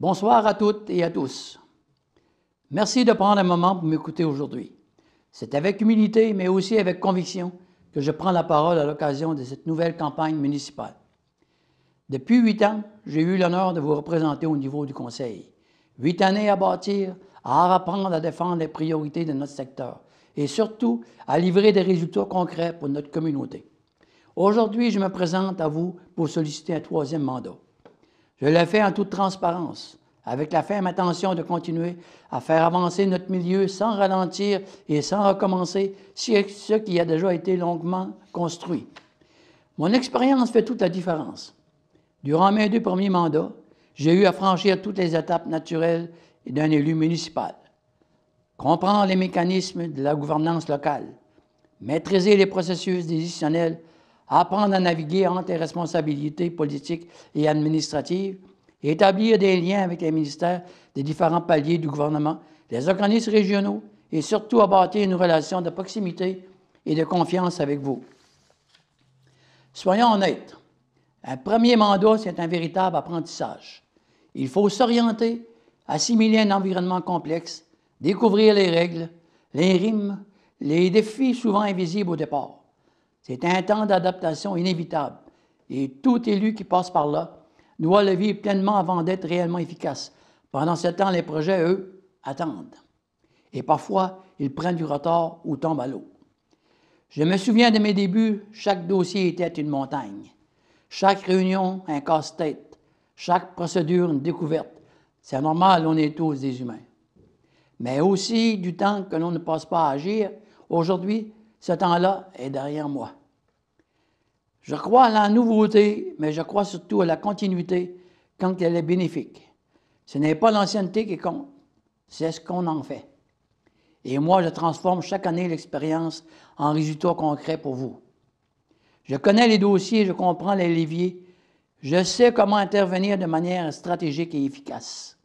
Bonsoir à toutes et à tous. Merci de prendre un moment pour m'écouter aujourd'hui. C'est avec humilité, mais aussi avec conviction, que je prends la parole à l'occasion de cette nouvelle campagne municipale. Depuis 8 ans, j'ai eu l'honneur de vous représenter au niveau du Conseil. 8 années à bâtir, à apprendre à défendre les priorités de notre secteur et surtout à livrer des résultats concrets pour notre communauté. Aujourd'hui, je me présente à vous pour solliciter un 3e mandat. Je l'ai fait en toute transparence, avec la ferme intention de continuer à faire avancer notre milieu sans ralentir et sans recommencer ce qui a déjà été longuement construit. Mon expérience fait toute la différence. Durant mes 2 premiers mandats, j'ai eu à franchir toutes les étapes naturelles d'un élu municipal. Comprendre les mécanismes de la gouvernance locale, maîtriser les processus décisionnels, apprendre à naviguer entre les responsabilités politiques et administratives, établir des liens avec les ministères des différents paliers du gouvernement, les organismes régionaux et surtout à bâtir une relation de proximité et de confiance avec vous. Soyons honnêtes, un premier mandat, c'est un véritable apprentissage. Il faut s'orienter, assimiler un environnement complexe, découvrir les règles, les rimes, les défis souvent invisibles au départ. C'est un temps d'adaptation inévitable et tout élu qui passe par là doit le vivre pleinement avant d'être réellement efficace. Pendant ce temps, les projets, eux, attendent. Et parfois, ils prennent du retard ou tombent à l'eau. Je me souviens de mes débuts, chaque dossier était une montagne. Chaque réunion, un casse-tête. Chaque procédure, une découverte. C'est normal, on est tous des humains. Mais aussi du temps que l'on ne passe pas à agir. Aujourd'hui, ce temps-là est derrière moi. Je crois à la nouveauté, mais je crois surtout à la continuité quand elle est bénéfique. Ce n'est pas l'ancienneté qui compte, c'est ce qu'on en fait. Et moi, je transforme chaque année l'expérience en résultats concrets pour vous. Je connais les dossiers, je comprends les leviers, je sais comment intervenir de manière stratégique et efficace.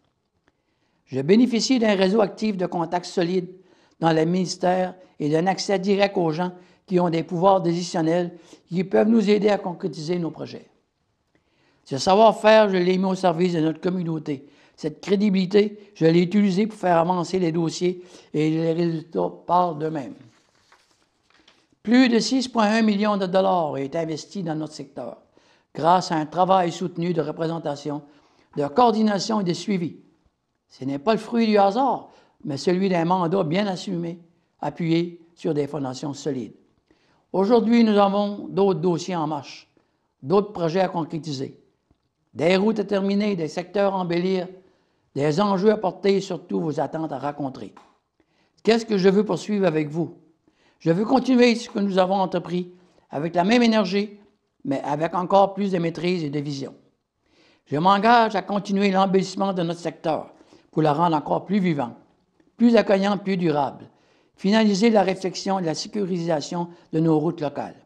Je bénéficie d'un réseau actif de contacts solides dans les ministères et d'un accès direct aux gens qui ont des pouvoirs décisionnels qui peuvent nous aider à concrétiser nos projets. Ce savoir-faire, je l'ai mis au service de notre communauté. Cette crédibilité, je l'ai utilisée pour faire avancer les dossiers et les résultats parlent d'eux-mêmes. Plus de 6,1 millions de dollars ont été investis dans notre secteur grâce à un travail soutenu de représentation, de coordination et de suivi. Ce n'est pas le fruit du hasard, mais celui d'un mandat bien assumé, appuyé sur des fondations solides. Aujourd'hui, nous avons d'autres dossiers en marche, d'autres projets à concrétiser, des routes à terminer, des secteurs à embellir, des enjeux à porter et surtout vos attentes à rencontrer. Qu'est-ce que je veux poursuivre avec vous? Je veux continuer ce que nous avons entrepris avec la même énergie, mais avec encore plus de maîtrise et de vision. Je m'engage à continuer l'embellissement de notre secteur pour la rendre encore plus vivant, plus accueillant, plus durable. Finaliser la réflexion et la sécurisation de nos routes locales.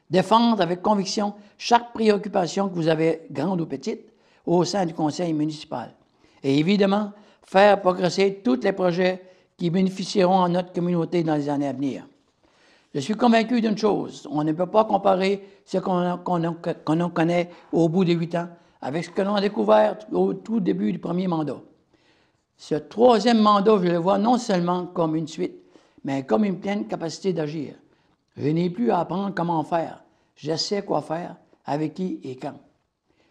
Défendre avec conviction chaque préoccupation que vous avez, grande ou petite, au sein du conseil municipal. Et évidemment, faire progresser tous les projets qui bénéficieront à notre communauté dans les années à venir. Je suis convaincu d'une chose, on ne peut pas comparer ce qu'on connaît au bout de 8 ans avec ce que l'on a découvert au tout début du premier mandat. Ce 3e mandat, je le vois non seulement comme une suite, mais comme une pleine capacité d'agir. Je n'ai plus à apprendre comment faire. Je sais quoi faire, avec qui et quand.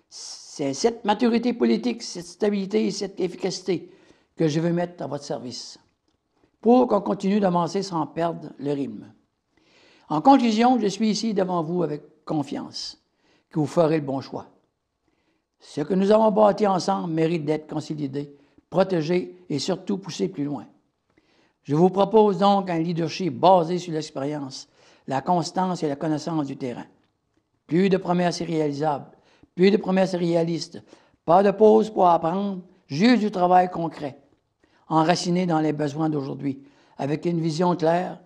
C'est cette maturité politique, cette stabilité et cette efficacité que je veux mettre à votre service pour qu'on continue d'avancer sans perdre le rythme. En conclusion, je suis ici devant vous avec confiance que vous ferez le bon choix. Ce que nous avons bâti ensemble mérite d'être consolidé, protégé et surtout poussé plus loin. Je vous propose donc un leadership basé sur l'expérience, la constance et la connaissance du terrain. Plus de promesses irréalisables, plus de promesses réalistes, pas de pause pour apprendre, juste du travail concret, enraciné dans les besoins d'aujourd'hui, avec une vision claire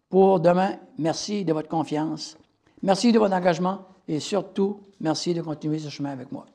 pour demain. Merci de votre confiance, merci de votre engagement et surtout, merci de continuer ce chemin avec moi.